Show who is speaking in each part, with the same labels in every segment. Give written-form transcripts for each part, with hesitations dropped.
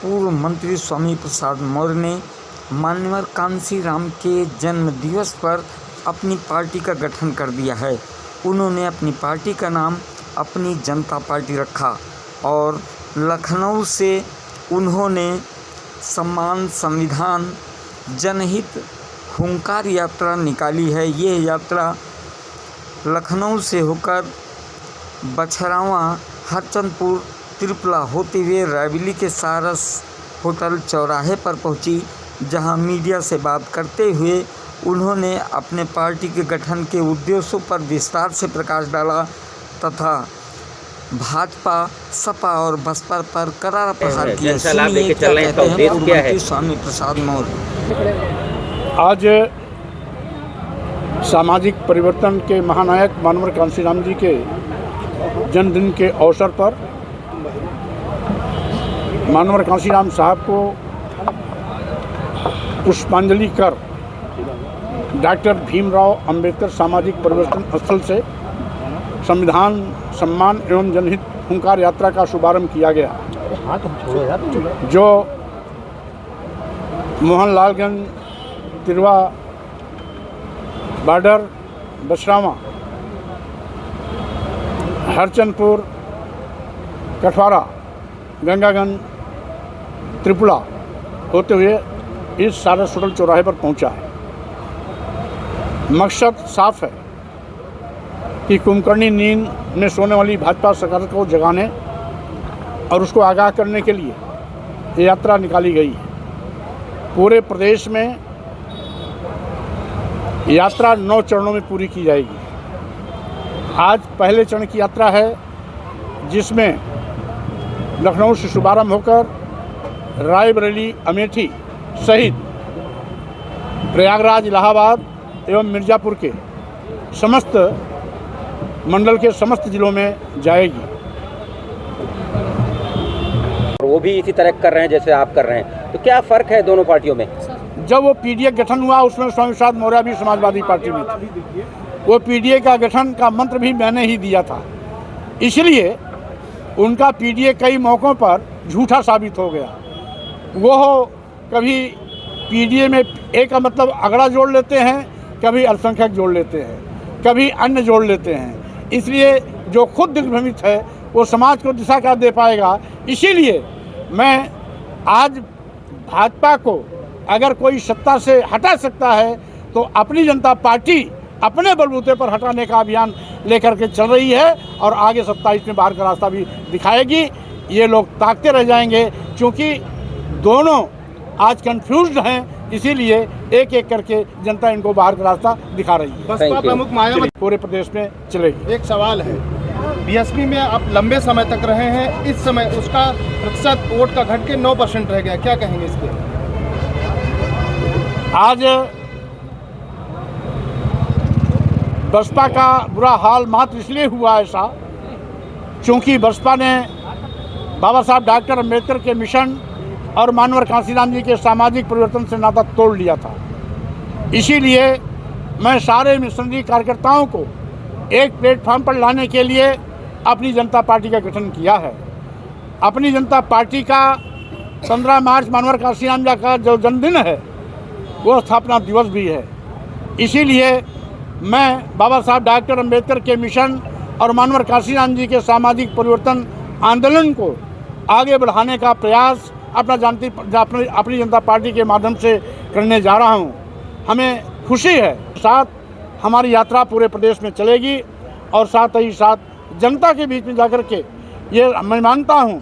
Speaker 1: पूर्व मंत्री स्वामी प्रसाद मौर्य ने मान्यवर कांशीराम के जन्म दिवस पर अपनी पार्टी का गठन कर दिया है। उन्होंने अपनी पार्टी का नाम अपनी जनता पार्टी रखा और लखनऊ से उन्होंने सम्मान, संविधान, जनहित हुंकार यात्रा निकाली है। ये यात्रा लखनऊ से होकर बछरावा, हरचंदपुर, त्रिपुला होते हुए रायबरेली के सारस होटल चौराहे पर पहुंची, जहां मीडिया से बात करते हुए उन्होंने अपने पार्टी के गठन के उद्देश्यों पर विस्तार से प्रकाश डाला तथा भाजपा, सपा और बसपा पर करारा प्रहार किया। सुनिए क्या कहते हैं पूर्व मंत्री स्वामी प्रसाद मौर्य।
Speaker 2: आज सामाजिक परिवर्तन के महानायक मानवर कांशीराम जी के जन्मदिन के अवसर पर मानवर कांशीराम साहब को पुष्पांजलि कर डॉक्टर भीमराव अंबेडकर सामाजिक परिवर्तन स्थल से संविधान, सम्मान एवं जनहित हुंकार यात्रा का शुभारंभ किया गया, जो मोहनलालगंज, तिरवा बॉर्डर, बछरावा, हरचंदपुर, कठवारा, गंगागंज, त्रिपुला होते हुए इस सारस होटल चौराहे पर पहुंचा है। मकसद साफ है कि कुंभकर्णी नींद में सोने वाली भाजपा सरकार को जगाने और उसको आगाह करने के लिए ये यात्रा निकाली गई है। पूरे प्रदेश में यात्रा 9 चरणों में पूरी की जाएगी। आज पहले चरण की यात्रा है, जिसमें लखनऊ से शुभारंभ होकर रायबरेली, अमेठी सहित प्रयागराज, इलाहाबाद एवं मिर्ज़ापुर के समस्त मंडल के समस्त जिलों में जाएगी।
Speaker 3: वो भी इसी तरह कर रहे हैं जैसे आप कर रहे हैं, तो क्या फ़र्क है दोनों पार्टियों में?
Speaker 2: जब वो पीडीए गठन हुआ, उसमें स्वामी प्रसाद मौर्य भी समाजवादी पार्टी में थे। वो पीडीए का गठन का मंत्र भी मैंने ही दिया था, इसलिए उनका पीडीए कई मौक़ों पर झूठा साबित हो गया। वो कभी पीडीए में एक का मतलब अगड़ा जोड़ लेते हैं, कभी अल्पसंख्यक जोड़ लेते हैं, कभी अन्य जोड़ लेते हैं। इसलिए जो खुद दिग्भ्रमित है वो समाज को दिशा क्या दे पाएगा। इसीलिए मैं आज भाजपा को अगर कोई सत्ता से हटा सकता है तो अपनी जनता पार्टी अपने बलबूते पर हटाने का अभियान लेकर के चल रही है और आगे 27 में बाहर का रास्ता भी दिखाएगी। ये लोग ताकते रह जाएंगे, क्योंकि दोनों आज कंफ्यूज्ड हैं, इसीलिए एक एक करके जनता इनको बाहर का रास्ता दिखा रही है।
Speaker 4: बसपा प्रमुख मायावती
Speaker 2: पूरे प्रदेश में चलेगी।
Speaker 4: एक सवाल है, बीएसपी में आप लंबे समय तक रहे हैं, इस समय उसका प्रतिशत वोट का घट के 9% रह गया, क्या कहेंगे इस पर?
Speaker 2: आज बसपा का बुरा हाल मात्र इसलिए हुआ ऐसा क्योंकि बसपा ने बाबा साहब डॉक्टर अम्बेडकर के मिशन और मानवर कांशीराम जी के सामाजिक परिवर्तन से नाता तोड़ लिया था। इसीलिए मैं सारे मिशनरी कार्यकर्ताओं को एक प्लेटफॉर्म पर लाने के लिए अपनी जनता पार्टी का गठन किया है। अपनी जनता पार्टी का 15 मार्च मानवर कांशीराम जी का जो जन्मदिन है वो स्थापना दिवस भी है। इसीलिए मैं बाबा साहब डॉक्टर अम्बेडकर के मिशन और मानवर कांशीराम जी के सामाजिक परिवर्तन आंदोलन को आगे बढ़ाने का प्रयास अपनी जनता पार्टी के माध्यम से करने जा रहा हूं। हमें खुशी है, साथ हमारी यात्रा पूरे प्रदेश में चलेगी और साथ ही साथ जनता के बीच में जाकर के ये मैं मानता हूं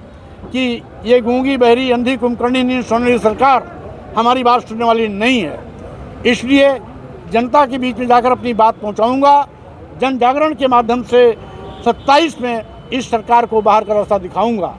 Speaker 2: कि ये गूंगी, बहरी, अंधी, कुंभकर्णी नींद सोने वाली सरकार हमारी बात सुनने वाली नहीं है। इसलिए जनता के बीच में जाकर अपनी बात पहुंचाऊंगा। जन जागरण के माध्यम से 27 में इस सरकार को बाहर का रास्ता दिखाऊंगा।